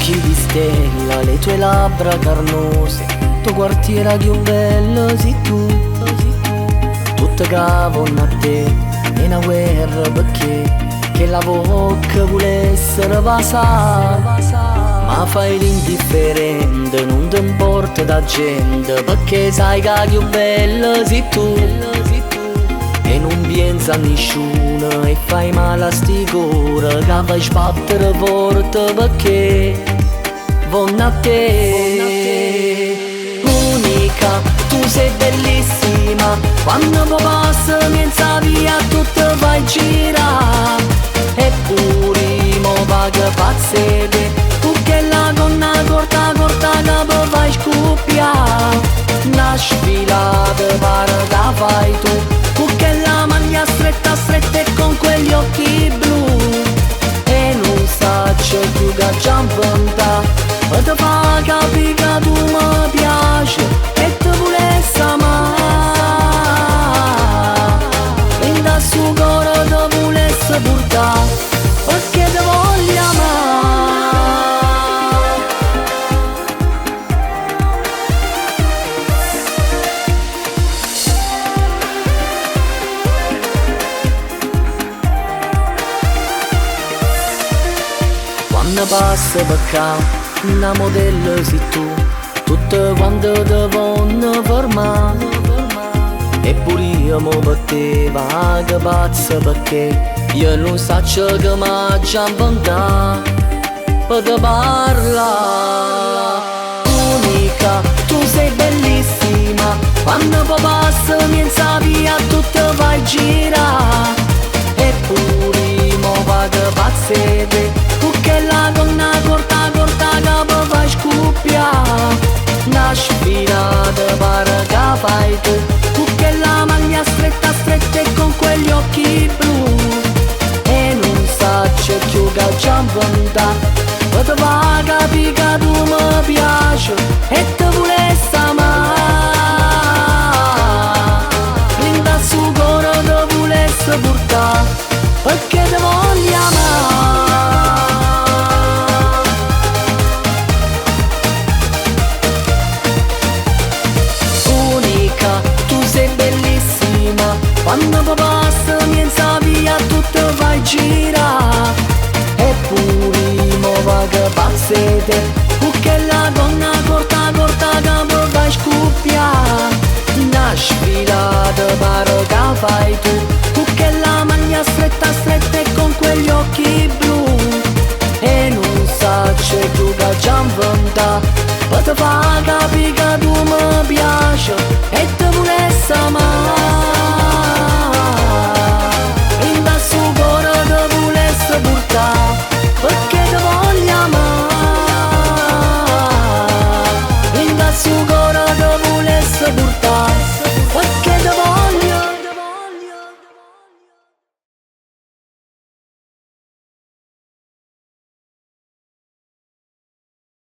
occhi di stella, le tue labbra carnose, tuo quartiere più bello sei tu. Tutto cavolo a te, è una guerra perché che la bocca vuole essere vasata. Ma fai l'indifferente, non ti importa da gente, perché sai che più bello sei tu. E non pensa a nessuno e fai male a sti cuore, che fai sbattere forte perché vanno a te. Unica, tu sei bellissima, quando poi passa mienza via tutto vai girare. Eppure mo va che pazzete, tu che la gonna corta corta che poi fai scoppiare. Una sfilata pare che fai tu che la maglia stretta stretta e con quegli occhi blu. E non saccio più che già inventa, ma ti fa capire che tu mi piaci e ti volessi amare. E da suo cuore ti volessi portare, perché ti voglio amare. Quando passa per qua, una modella sei tu, tutte quante ti vanno fermare. Eppure io mo per te vago pazzo perché io non saccio che m'ha già inventato per te parla. Unica, tu sei bellissima, quando poi passa mienza via tutto vai girare. Eppure mo vago pazzete, tu che la gonna corta corta che poi fai scoppiare. Una sfilata pare che fai tu che la maglia stretta stretta e con quegli occhi blu. E non saccio più che già inventa, ma ti fa capire che tu mi piaci e ti volessi amare. Linda su cuore ti volessi portare, perché ti voglio amare. Unica, tu sei bellissima, quando poi passa mienza via tutto vai girare. Eppure mo va che pazzete, tu che la donna corta corta che poi vai scoppiare. Una sfilata pare che fai tu che la maglia stretta stretta e con quegli occhi blu. E non saccio più che già inventa, ma ti fa capire che tu mi piaci e ti volessi amare. In da suo cuore ti volessi portare, perché ti voglio amare. In da suo cuore ti volessi portare.